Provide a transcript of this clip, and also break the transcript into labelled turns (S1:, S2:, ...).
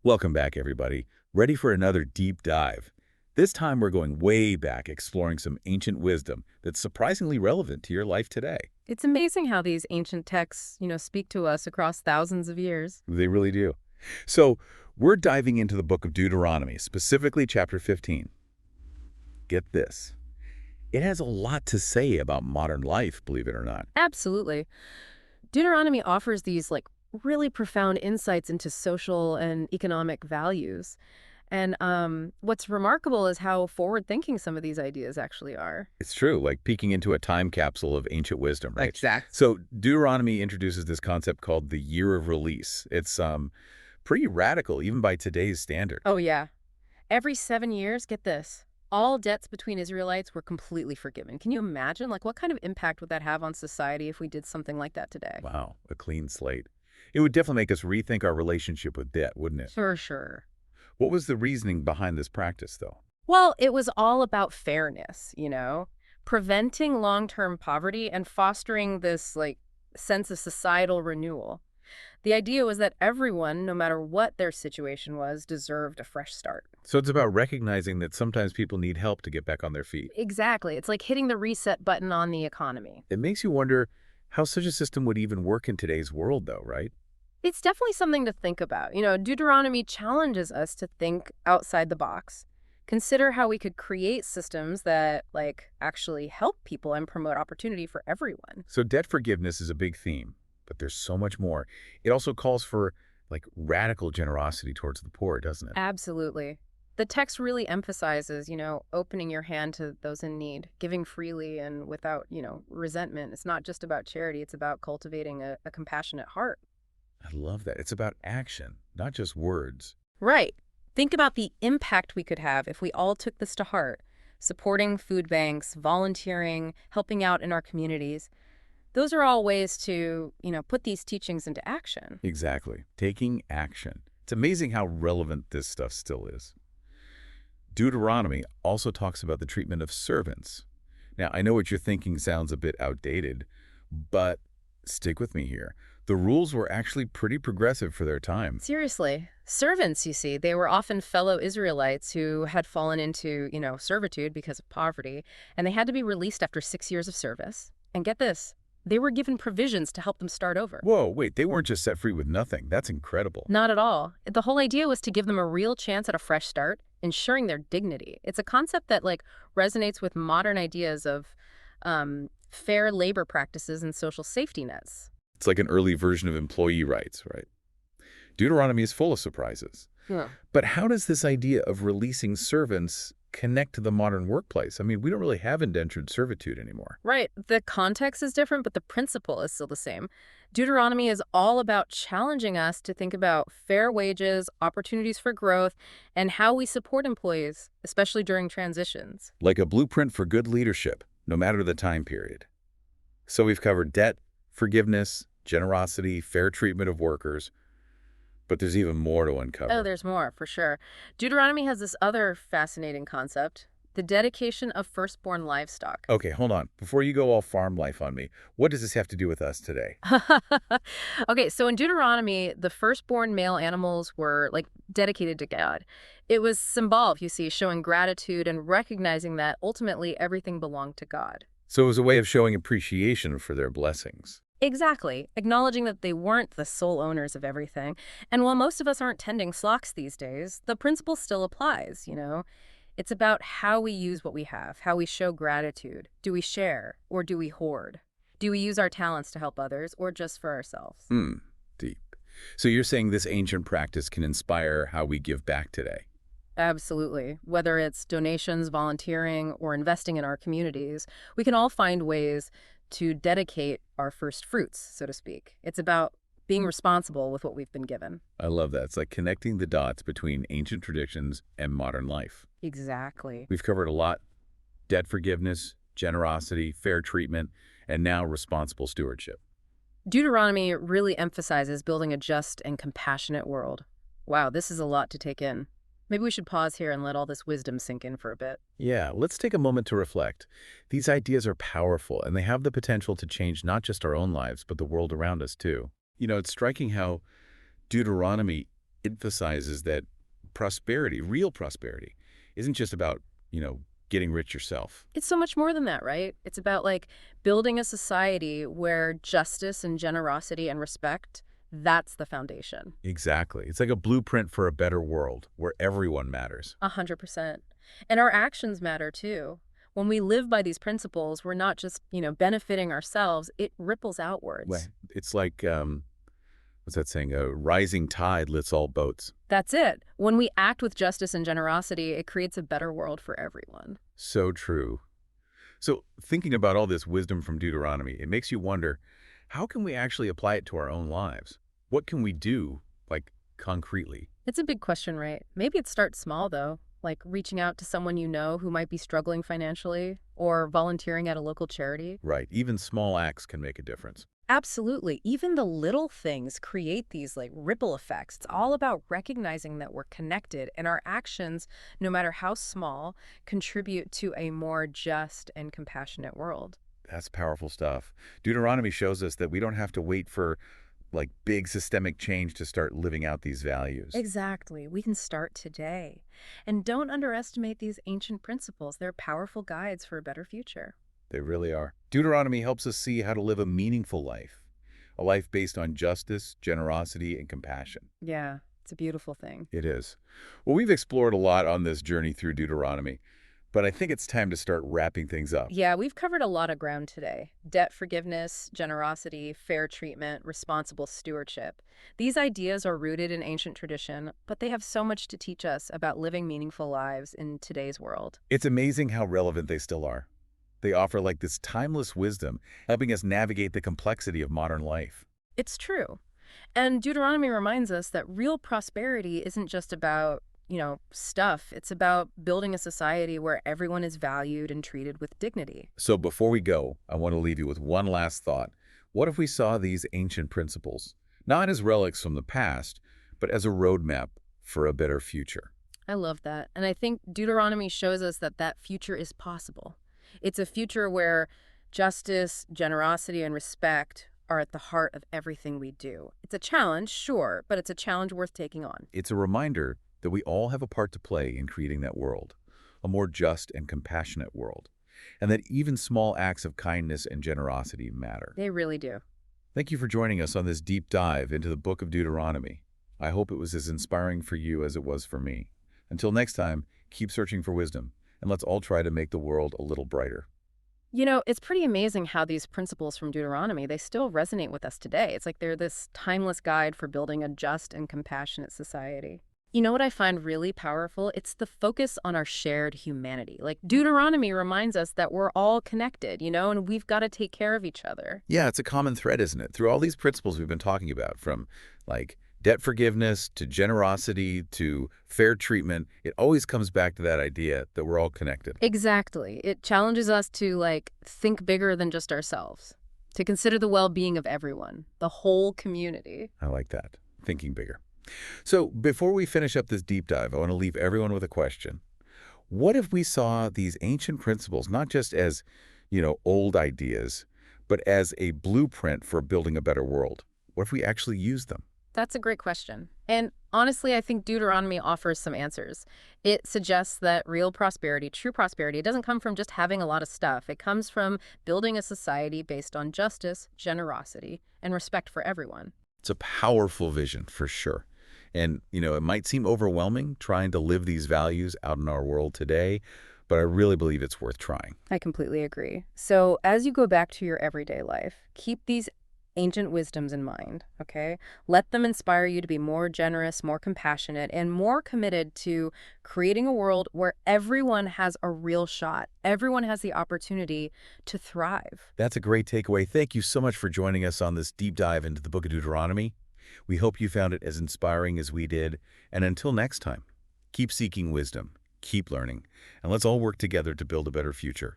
S1: Welcome back, everybody. Ready for another deep dive? This time we're going way back, exploring some ancient wisdom that's surprisingly relevant to your life today.
S2: It's amazing how these ancient texts, speak to us across thousands of years.
S1: They really do. So, we're diving into the book of Deuteronomy, specifically chapter 15. Get this. It has a lot to say about modern life, believe it or not.
S2: Absolutely. Deuteronomy offers these really profound insights into social and economic values. And what's remarkable is how forward-thinking some of these ideas actually are.
S1: It's true, like peeking into a time capsule of ancient wisdom, right?
S3: Exact.
S1: So, Deuteronomy introduces this concept called the year of release. It's pretty radical, even by today's standard.
S2: Oh, yeah. Every 7 years, get this, all debts between Israelites were completely forgiven. Can you imagine? What kind of impact would that have on society if we did something like that today?
S1: Wow, a clean slate. It would definitely make us rethink our relationship with debt, wouldn't it?
S2: For sure.
S1: What was the reasoning behind this practice, though?
S2: Well, it was all about fairness, preventing long-term poverty and fostering this, sense of societal renewal. The idea was that everyone, no matter what their situation was, deserved a fresh start.
S1: So it's about recognizing that sometimes people need help to get back on their feet.
S2: Exactly. It's like hitting the reset button on the economy.
S1: It makes you wonder how such a system would even work in today's world, though, right?
S2: It's definitely something to think about. Deuteronomy challenges us to think outside the box. Consider how we could create systems that, actually help people and promote opportunity for everyone.
S1: So debt forgiveness is a big theme, but there's so much more. It also calls for, radical generosity towards the poor, doesn't it?
S2: Absolutely. The text really emphasizes, opening your hand to those in need, giving freely and without, resentment. It's not just about charity, it's about cultivating a compassionate heart.
S1: I love that. It's about action, not just words.
S2: Right. Think about the impact we could have if we all took this to heart. Supporting food banks, volunteering, helping out in our communities. Those are all ways to, put these teachings into action.
S1: Exactly. Taking action. It's amazing how relevant this stuff still is. Deuteronomy also talks about the treatment of servants. Now, I know what you're thinking sounds a bit outdated, but stick with me here. The rules were actually pretty progressive for their time.
S2: Seriously. Servants, you see, they were often fellow Israelites who had fallen into, servitude because of poverty, and they had to be released after 6 years of service. And get this, they were given provisions to help them start over.
S1: Whoa, wait, they weren't just set free with nothing. That's incredible.
S2: Not at all. The whole idea was to give them a real chance at a fresh start, ensuring their dignity. It's a concept that, resonates with modern ideas of fair labor practices and social safety nets.
S1: It's like an early version of employee rights, right? Deuteronomy is full of surprises.
S2: Yeah.
S1: But how does this idea of releasing servants connect to the modern workplace? I mean, we don't really have indentured servitude anymore.
S2: Right. The context is different, but the principle is still the same. Deuteronomy is all about challenging us to think about fair wages, opportunities for growth, and how we support employees, especially during transitions.
S1: Like a blueprint for good leadership, no matter the time period. So we've covered debt, forgiveness, generosity, fair treatment of workers, but there's even more to uncover.
S2: Oh, there's more, for sure. Deuteronomy has this other fascinating concept, the dedication of firstborn livestock.
S1: Okay, hold on. Before you go all farm life on me, what does this have to do with us today?
S2: Okay, so in Deuteronomy, the firstborn male animals were dedicated to God. It was symbolic, you see, showing gratitude and recognizing that ultimately everything belonged to God.
S1: So it was a way of showing appreciation for their blessings.
S2: Exactly, acknowledging that they weren't the sole owners of everything. And while most of us aren't tending flocks these days, the principle still applies. It's about how we use what we have, how we show gratitude. Do we share or do we hoard? Do we use our talents to help others or just for ourselves?
S1: Deep. So you're saying this ancient practice can inspire how we give back today?
S2: Absolutely. Whether it's donations, volunteering, or investing in our communities, we can all find ways to dedicate our first fruits, so to speak. It's about being responsible with what we've been given.
S1: I love that. It's like connecting the dots between ancient traditions and modern life.
S2: Exactly.
S1: We've covered a lot: debt forgiveness, generosity, fair treatment, and now responsible stewardship.
S2: Deuteronomy really emphasizes building a just and compassionate world. Wow, this is a lot to take in. Maybe we should pause here and let all this wisdom sink in for a bit.
S1: Yeah, let's take a moment to reflect. These ideas are powerful, and they have the potential to change not just our own lives, but the world around us too. It's striking how Deuteronomy emphasizes that prosperity, real prosperity, isn't just about, you know, getting rich yourself.
S2: It's so much more than that, right? It's about like building a society where justice and generosity and respect, that's the foundation.
S1: Exactly. It's like a blueprint for a better world where everyone matters.
S2: 100%. And our actions matter too. When we live by these principles, we're not just, benefiting ourselves, it ripples
S1: Well,
S2: outwards.
S1: it's like, what's that saying? A rising tide lifts all boats.
S2: That's it. When we act with justice and generosity, it creates a better world for everyone.
S1: So true. So thinking about all this wisdom from Deuteronomy, it makes you wonder, how can we actually apply it to our own lives? What can we do, like, concretely?
S2: It's a big question, right? Maybe it starts small, though, like reaching out to someone you know who might be struggling financially or volunteering at a local charity.
S1: Right. Even small acts can make a difference.
S2: Absolutely. Even the little things create these like ripple effects. It's all about recognizing that we're connected and our actions, no matter how small, contribute to a more just and compassionate world.
S1: That's powerful stuff. Deuteronomy shows us that we don't have to wait for, like, big systemic change to start living out these values.
S2: Exactly. We can start today. And don't underestimate these ancient principles. They're powerful guides for a better future.
S1: They really are. Deuteronomy helps us see how to live a meaningful life, a life based on justice, generosity, and compassion.
S2: Yeah, it's a beautiful thing.
S1: It is. Well, we've explored a lot on this journey through Deuteronomy, but I think it's time to start wrapping things up.
S2: Yeah, we've covered a lot of ground today. Debt forgiveness, generosity, fair treatment, responsible stewardship. These ideas are rooted in ancient tradition, but they have so much to teach us about living meaningful lives in today's world.
S1: It's amazing how relevant they still are. They offer like this timeless wisdom, helping us navigate the complexity of modern life.
S2: It's true. And Deuteronomy reminds us that real prosperity isn't just about, stuff. It's about building a society where everyone is valued and treated with dignity.
S1: So before we go, I want to leave you with one last thought. What if we saw these ancient principles, not as relics from the past, but as a roadmap for a better future?
S2: I love that. And I think Deuteronomy shows us that that future is possible. It's a future where justice, generosity, and respect are at the heart of everything we do. It's a challenge, sure, but it's a challenge worth taking on.
S1: It's a reminder that we all have a part to play in creating that world, a more just and compassionate world, and that even small acts of kindness and generosity matter.
S2: They really do.
S1: Thank you for joining us on this deep dive into the book of Deuteronomy. I hope it was as inspiring for you as it was for me. Until next time, keep searching for wisdom, and let's all try to make the world a little brighter.
S2: It's pretty amazing how these principles from Deuteronomy, they still resonate with us today. It's like they're this timeless guide for building a just and compassionate society. You know what I find really powerful? It's the focus on our shared humanity. Like Deuteronomy reminds us that we're all connected, and we've got to take care of each other.
S1: Yeah, it's a common thread, isn't it? Through all these principles we've been talking about, from like debt forgiveness to generosity to fair treatment, it always comes back to that idea that we're all connected.
S2: Exactly. It challenges us to think bigger than just ourselves, to consider the well-being of everyone, the whole community.
S1: I like that. Thinking bigger. So before we finish up this deep dive, I want to leave everyone with a question. What if we saw these ancient principles not just as, old ideas, but as a blueprint for building a better world? What if we actually used them?
S2: That's a great question. And honestly, I think Deuteronomy offers some answers. It suggests that real prosperity, true prosperity, it doesn't come from just having a lot of stuff. It comes from building a society based on justice, generosity, and respect for everyone.
S1: It's a powerful vision for sure. And, it might seem overwhelming trying to live these values out in our world today, but I really believe it's worth trying.
S2: I completely agree. So as you go back to your everyday life, keep these ancient wisdoms in mind, okay? Let them inspire you to be more generous, more compassionate, and more committed to creating a world where everyone has a real shot. Everyone has the opportunity to thrive.
S1: That's a great takeaway. Thank you so much for joining us on this deep dive into the book of Deuteronomy. We hope you found it as inspiring as we did. And until next time, keep seeking wisdom, keep learning, and let's all work together to build a better future.